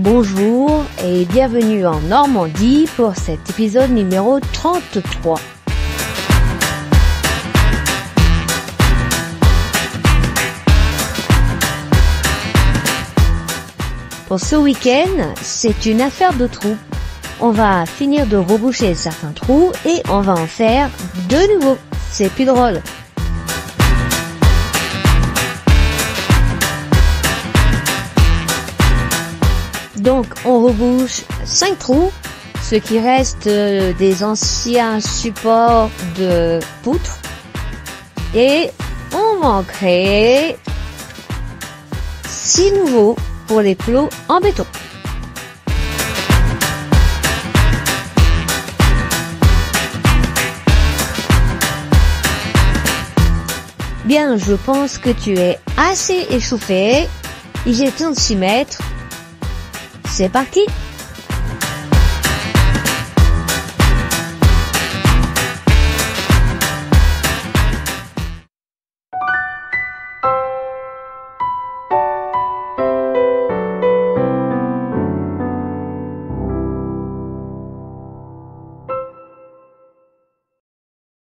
Bonjour et bienvenue en Normandie pour cet épisode numéro 33. Pour ce week-end, c'est une affaire de trous. On va finir de reboucher certains trous et on va en faire de nouveaux. C'est plus drôle. Donc on rebouche 5 trous, ce qui reste des anciens supports de poutres. Et on va en créer 6 nouveaux pour les plots en béton. Bien, je pense que tu es assez échauffé. Il est temps de s'y mettre. C'est parti!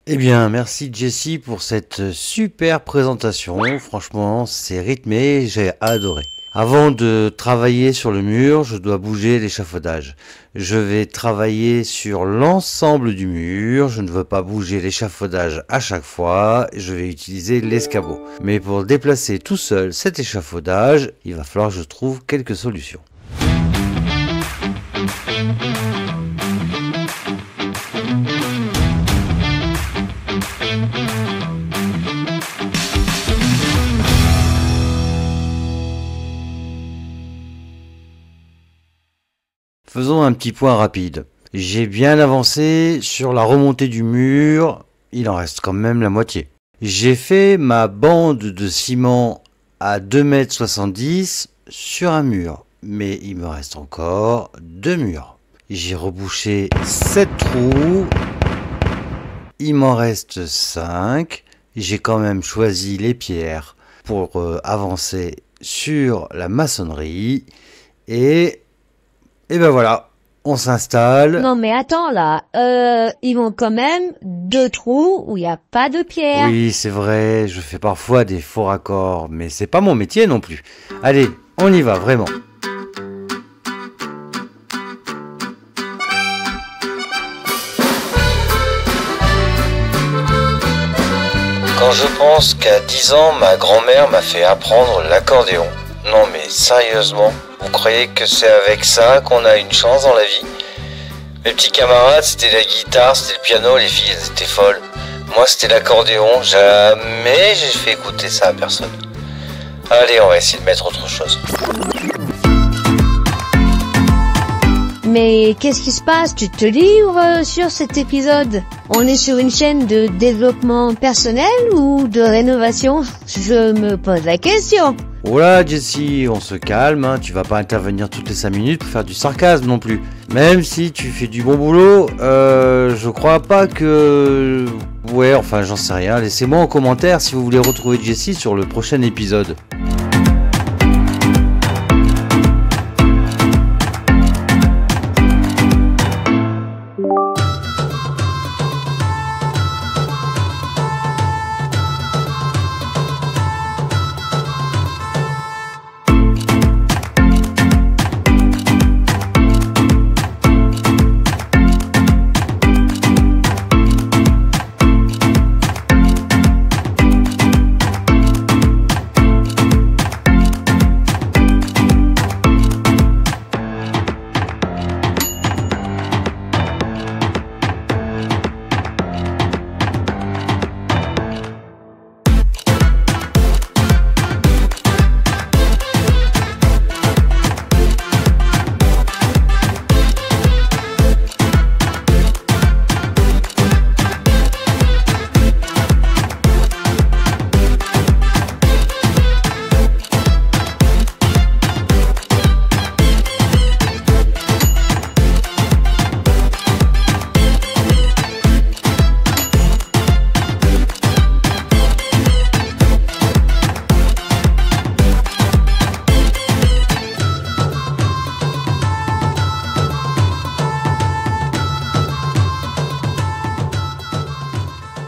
Eh bien, merci Jessie pour cette super présentation. Franchement, c'est rythmé, j'ai adoré. Avant de travailler sur le mur, je dois bouger l'échafaudage. Je vais travailler sur l'ensemble du mur. Je ne veux pas bouger l'échafaudage à chaque fois. Je vais utiliser l'escabeau. Mais pour déplacer tout seul cet échafaudage, il va falloir que je trouve quelques solutions. Faisons un petit point rapide. J'ai bien avancé sur la remontée du mur, il en reste quand même la moitié. J'ai fait ma bande de ciment à 2,70 m sur un mur, mais il me reste encore 2 murs. J'ai rebouché 7 trous, il m'en reste 5. J'ai quand même choisi les pierres pour avancer sur la maçonnerie et ben voilà, on s'installe. Non mais attends là, ils vont quand même 2 trous où il n'y a pas de pierre. Oui, c'est vrai, je fais parfois des faux raccords, mais c'est pas mon métier non plus. Allez, on y va vraiment. Quand je pense qu'à 10 ans, ma grand-mère m'a fait apprendre l'accordéon. Non mais sérieusement, vous croyez que c'est avec ça qu'on a une chance dans la vie? Mes petits camarades, c'était la guitare, c'était le piano, les filles elles étaient folles. Moi c'était l'accordéon, jamais j'ai fait écouter ça à personne. Allez, on va essayer de mettre autre chose. Mais qu'est-ce qui se passe? Tu te livres sur cet épisode? On est sur une chaîne de développement personnel ou de rénovation? Je me pose la question. Oh là Jessie, on se calme, hein. Tu vas pas intervenir toutes les 5 minutes pour faire du sarcasme non plus. Même si tu fais du bon boulot, je crois pas que... Ouais, enfin j'en sais rien. Laissez-moi en commentaire si vous voulez retrouver Jessie sur le prochain épisode.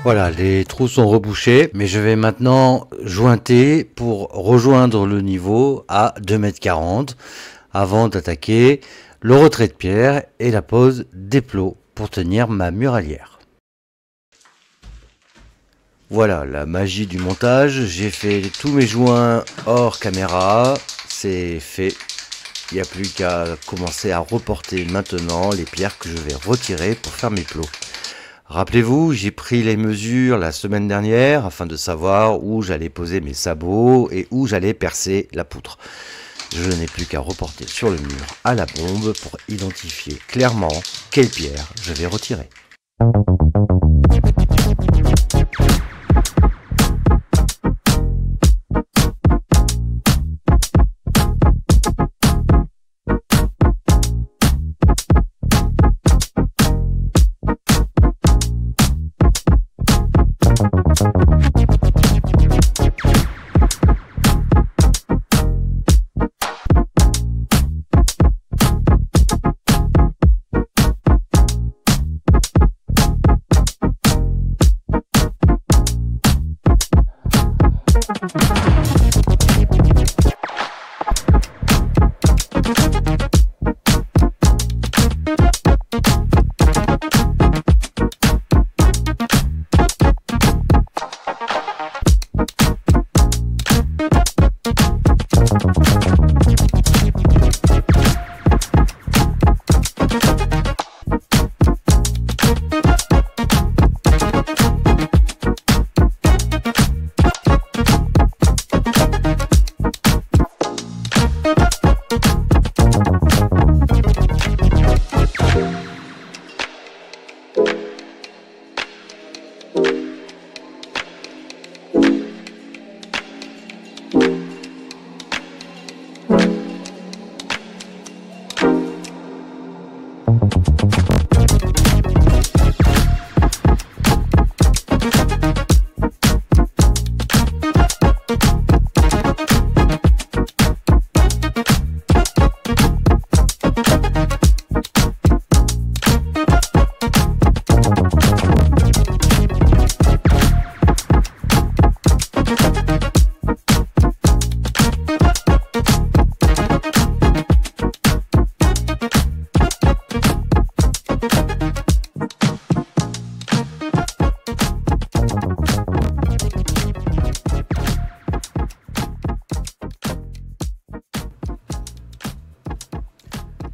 Voilà, les trous sont rebouchés, mais je vais maintenant jointer pour rejoindre le niveau à 2,40 m avant d'attaquer le retrait de pierre et la pose des plots pour tenir ma muralière. Voilà la magie du montage, j'ai fait tous mes joints hors caméra, c'est fait. Il n'y a plus qu'à commencer à reporter maintenant les pierres que je vais retirer pour faire mes plots. Rappelez-vous, j'ai pris les mesures la semaine dernière afin de savoir où j'allais poser mes sabots et où j'allais percer la poutre. Je n'ai plus qu'à reporter sur le mur à la bombe pour identifier clairement quelle pierre je vais retirer.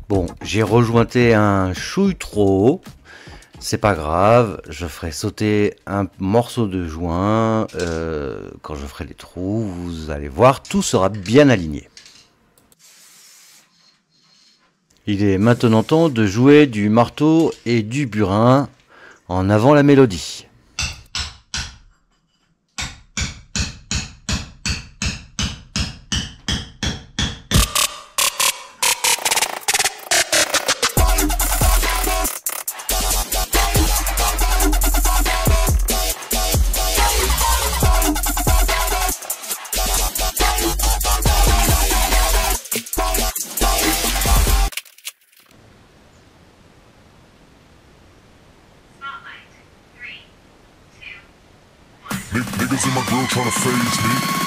Bon, j'ai rejointé un chouille trop haut, c'est pas grave, je ferai sauter un morceau de joint quand je ferai les trous, vous allez voir, tout sera bien aligné. Il est maintenant temps de jouer du marteau et du burin en avant la mélodie. Niggas in my grill tryna phase me.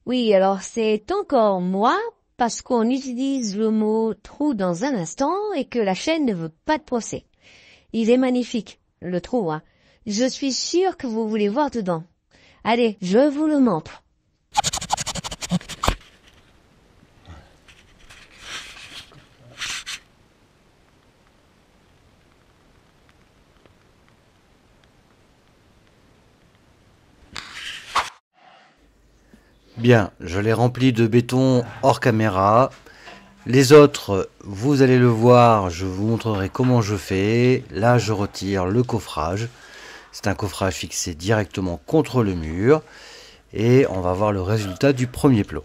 Oui, alors c'est encore moi, parce qu'on utilise le mot trou dans un instant et que la chaîne ne veut pas de procès. Il est magnifique, le trou, hein. Je suis sûre que vous voulez voir dedans. Allez, je vous le montre. Bien, je l'ai rempli de béton hors caméra Les autres, vous allez le voir, je vous montrerai comment je fais. Là, je retire le coffrage. C'est un coffrage fixé directement contre le mur. Et on va voir le résultat du premier plot.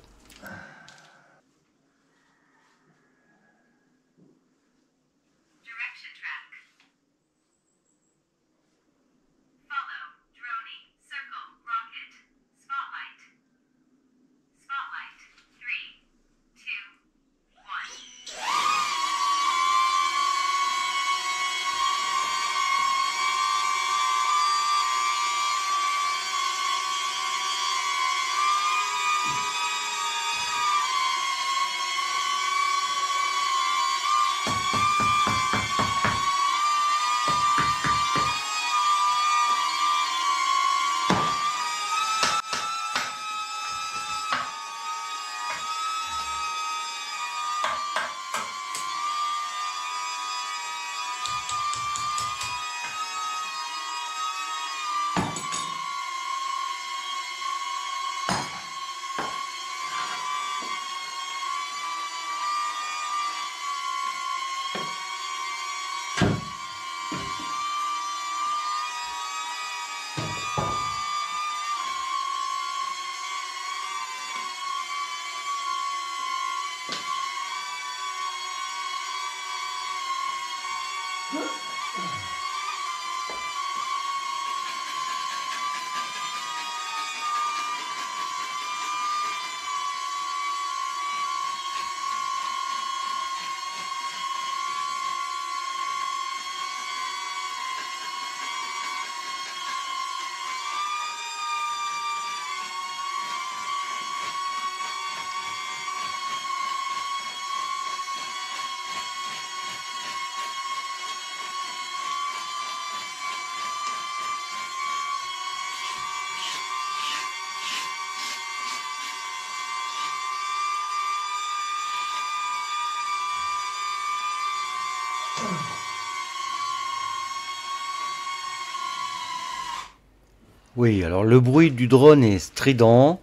Oui, alors le bruit du drone est strident,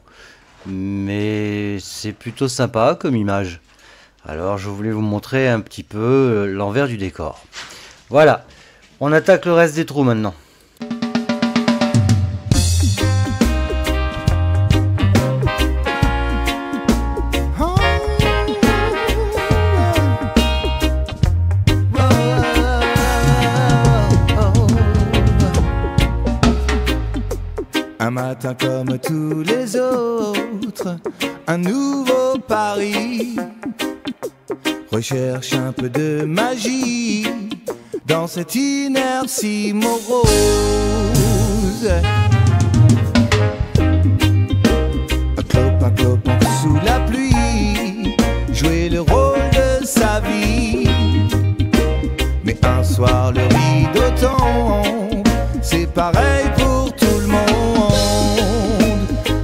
mais c'est plutôt sympa comme image. Alors je voulais vous montrer un petit peu l'envers du décor. Voilà, on attaque le reste des trous maintenant. Un matin comme tous les autres, un nouveau pari. Recherche un peu de magie dans cette inertie morose. Un clopin sous la pluie, jouer le rôle de sa vie. Mais un soir le rideau tombe, c'est pareil pour tout le monde.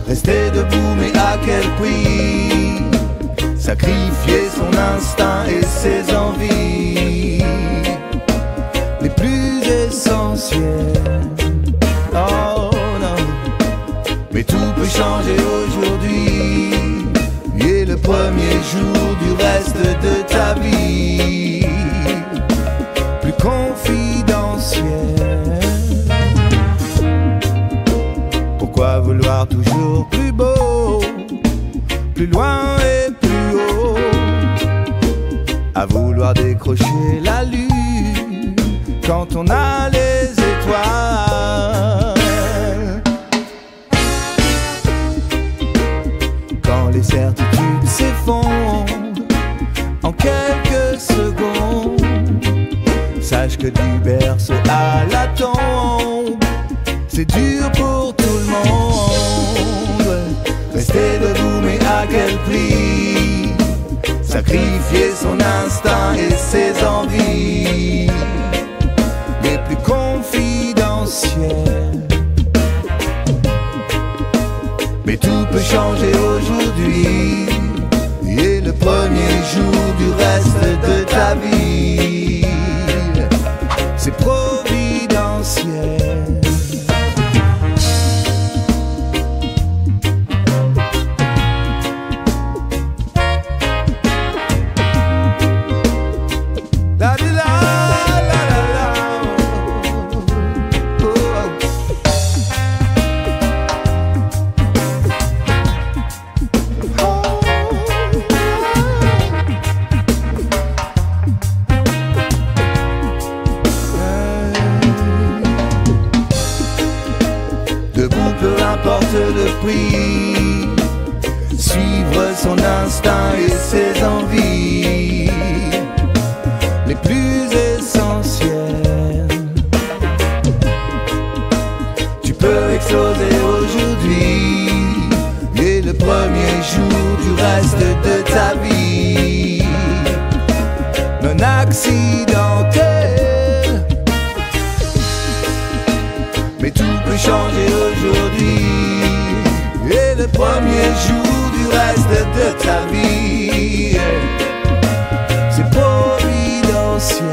Rester debout, mais à quel prix? Sacrifier son instinct et ses envies les plus essentielles. Oh non, mais tout peut changer aujourd'hui. Et le premier jour du reste de ta vie plus confidentiel. Pourquoi vouloir toujours plus beau, plus loin et plus haut, à vouloir décrocher la lune quand on a les étoiles? Quand les certitudes s'effondrent en quelques secondes, sache que du berceau à la tombe, c'est dur pour tout le monde. Rester debout, mais à quel prix? Sacrifier son instinct et ses envies les plus confidentielles. Mais tout peut changer aujourd'hui. Et le premier jour du reste de ta vie, c'est providentiel. porte le prix. Suivre son instinct et ses envies les plus essentielles. Tu peux exploser aujourd'hui et le premier jour du reste de ta vie non accidentel. Mais tout peut changer aujourd'hui et le premier jour du reste de ta vie c'est providentiel.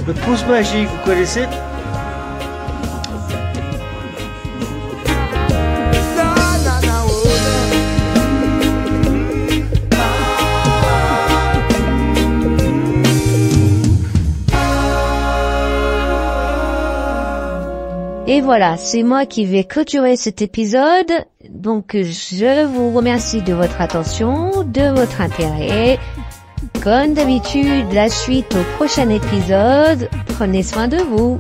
Le pouce magique, vous connaissez? Et voilà, c'est moi qui vais clôturer cet épisode. Donc, je vous remercie de votre attention, de votre intérêt. Comme d'habitude, la suite au prochain épisode. Prenez soin de vous.